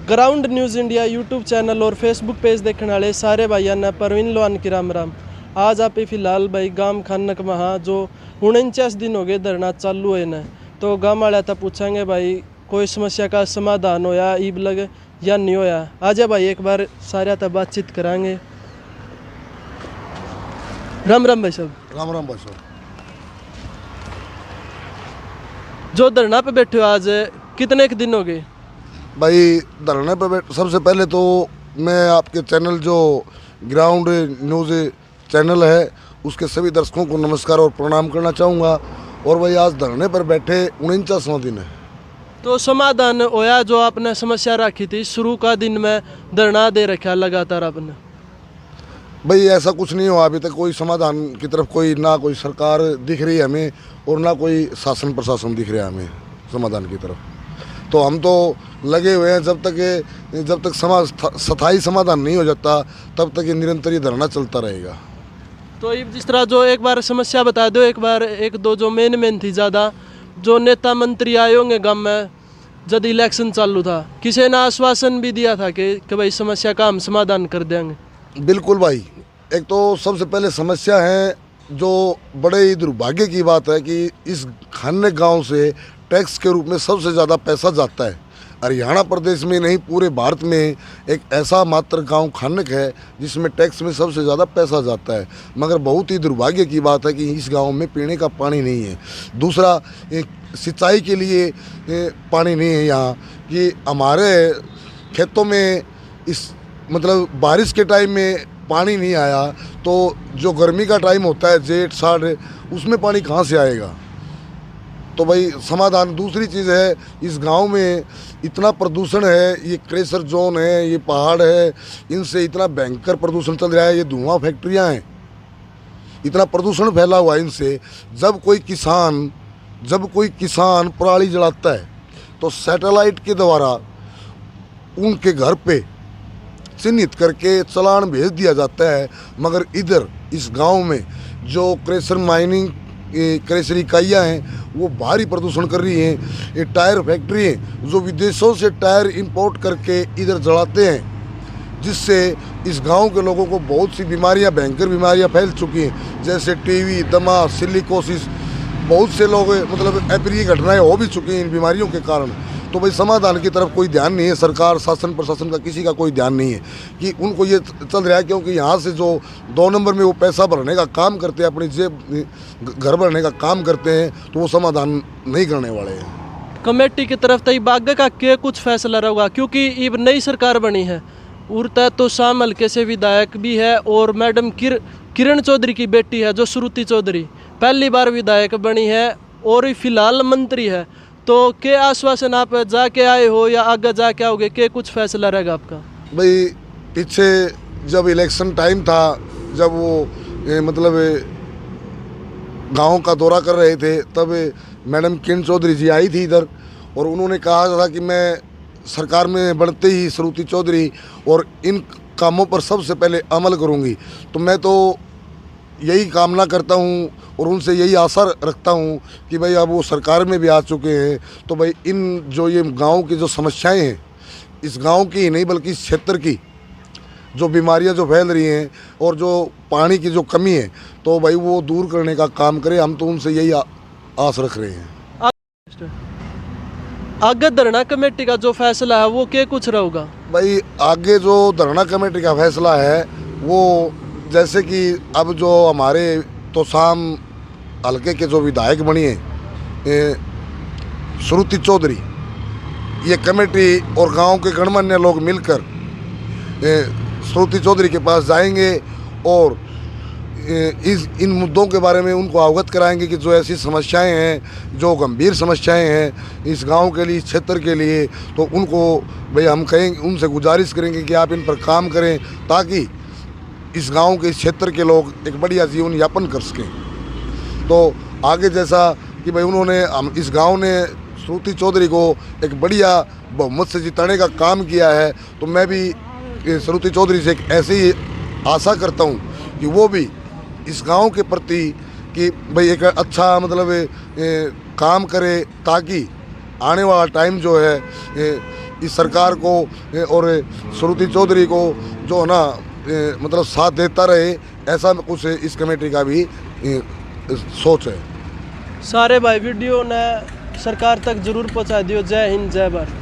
Ground news India YouTube channel और Facebook page देखने वाले सारे भाइयों ने परवीन लोहान की राम राम। आज आप फिलहाल भाई गांव खानक महा जो 49 दिन हो गए धरना चालू है न, तो गाँव वाले तो पूछेंगे भाई कोई समस्या का समाधान होया ईब लग या नहीं होया। आज भाई एक बार सारे तब बातचीत करांगे। राम राम भाई साहब। राम राम भाई साहब। जो धरना पे बैठे हो आज कितने के दिन हो गए? भाई धरने पे सबसे पहले तो मैं आपके चैनल जो ग्राउंड न्यूज़ चैनल है उसके सभी दर्शकों को नमस्कार और प्रणाम करना चाहूँगा। और भाई आज धरने पर बैठे 49वां दिन है। तो समाधान होया जो आपने समस्या रखी थी शुरू का दिन में धरना दे रखा लगातार आपने? भाई ऐसा कुछ नहीं हुआ अभी तक, कोई समाधान की तरफ कोई ना कोई सरकार दिख रही है हमें और ना कोई शासन प्रशासन दिख रहा है हमें समाधान की तरफ। तो हम तो लगे हुए हैं जब तक स्थायी समाधान नहीं हो जाता तब तक ये निरंतर ये धरना चलता रहेगा। तो ये जिस तरह जो एक बार समस्या बता दो, एक बार एक दो जो मेन थी ज़्यादा, जो नेता मंत्री आए होंगे गाँव में जब इलेक्शन चालू था, किसी ने आश्वासन भी दिया था कि भाई समस्या का हम समाधान कर देंगे। बिल्कुल भाई, एक तो सबसे पहले समस्या है जो बड़े ही दुर्भाग्य की बात है कि इस खान्ने गांव से टैक्स के रूप में सबसे ज़्यादा पैसा जाता है। हरियाणा प्रदेश में नहीं पूरे भारत में एक ऐसा मात्र गांव खानक है जिसमें टैक्स में सबसे ज़्यादा पैसा जाता है। मगर बहुत ही दुर्भाग्य की बात है कि इस गांव में पीने का पानी नहीं है। दूसरा, सिंचाई के लिए पानी नहीं है यहाँ, कि हमारे खेतों में इस मतलब बारिश के टाइम में पानी नहीं आया तो जो गर्मी का टाइम होता है जेठ साढ़, उसमें पानी कहाँ से आएगा। तो भाई समाधान। दूसरी चीज़ है, इस गांव में इतना प्रदूषण है, ये क्रेशर जोन है, ये पहाड़ है, इनसे इतना भयंकर प्रदूषण चल रहा है। ये धुआं फैक्ट्रियां हैं, इतना प्रदूषण फैला हुआ है इनसे। जब कोई किसान पराली जलाता है तो सैटेलाइट के द्वारा उनके घर पे चिन्हित करके चालान भेज दिया जाता है। मगर इधर इस गांव में जो क्रेशर इकाइयाँ हैं वो भारी प्रदूषण कर रही हैं। ये टायर फैक्ट्री हैं जो विदेशों से टायर इंपोर्ट करके इधर जलाते हैं, जिससे इस गांव के लोगों को बहुत सी बीमारियां, भयंकर बीमारियां फैल चुकी हैं, जैसे टीवी, दमा, सिलिकोसिस। बहुत से लोग मतलब अप्रिय घटनाएं हो भी चुकी हैं इन बीमारियों के कारण। तो भाई समाधान की तरफ कोई ध्यान नहीं है, सरकार शासन प्रशासन का किसी का कोई ध्यान नहीं है कि उनको ये चल रहा है, क्योंकि यहाँ से जो 2 नंबर में वो पैसा भरने का काम करते हैं, अपनी जेब घर भरने का काम करते हैं, तो वो समाधान नहीं करने वाले हैं। कमेटी की तरफ तय बाग का क्या कुछ फैसला रहेगा, क्योंकि अब नई सरकार बनी है, उड़ता तो शाम हल्के से विधायक भी है और मैडम किरण चौधरी की बेटी है जो श्रुति चौधरी पहली बार विधायक बनी है और फिलहाल मंत्री है। तो क्या आश्वासन आप जाके आए हो या आगे जाके आओगे, क्या कुछ फैसला रहेगा आपका? भाई पीछे जब इलेक्शन टाइम था, जब वो मतलब गांव का दौरा कर रहे थे, तब मैडम किरण चौधरी जी आई थी इधर और उन्होंने कहा था कि मैं सरकार में बढ़ते ही श्रुति चौधरी और इन कामों पर सबसे पहले अमल करूंगी। तो मैं तो यही कामना करता हूं और उनसे यही आशा रखता हूं कि भाई अब वो सरकार में भी आ चुके हैं, तो भाई इन जो ये गांव की जो समस्याएं हैं, इस गांव की ही नहीं बल्कि इस क्षेत्र की जो बीमारियां जो फैल रही हैं और जो पानी की जो कमी है, तो भाई वो दूर करने का काम करें। हम तो उनसे यही आस रख रहे हैं। आगे धरना कमेटी का जो फैसला है वो क्या कुछ रहेगा? भाई आगे जो धरना कमेटी का फैसला है वो जैसे कि अब जो हमारे तोशाम हल्के के जो विधायक बनी है श्रुति चौधरी, ये कमेटी और गांव के गणमान्य लोग मिलकर श्रुति चौधरी के पास जाएंगे और इन मुद्दों के बारे में उनको अवगत कराएंगे कि जो ऐसी समस्याएं हैं, जो गंभीर समस्याएं हैं इस गांव के लिए, इस क्षेत्र के लिए, तो उनको भाई हम कहेंगे, उनसे गुजारिश करेंगे कि आप इन पर काम करें ताकि इस गांव के, इस क्षेत्र के लोग एक बढ़िया जीवन यापन कर सकें। तो आगे जैसा कि भाई उन्होंने इस गांव ने श्रुति चौधरी को एक बढ़िया बहुमत से जिताने का काम किया है, तो मैं भी श्रुति चौधरी से एक ऐसी आशा करता हूं कि वो भी इस गांव के प्रति कि भाई एक अच्छा मतलब काम करे ताकि आने वाला टाइम जो है इस सरकार को और श्रुति चौधरी को जो है ना मतलब साथ देता रहे, ऐसा कुछ इस कमेटी का भी सोच है। सारे भाई वीडियो ने सरकार तक जरूर पहुंचा दियो। जय हिंद, जय भारत।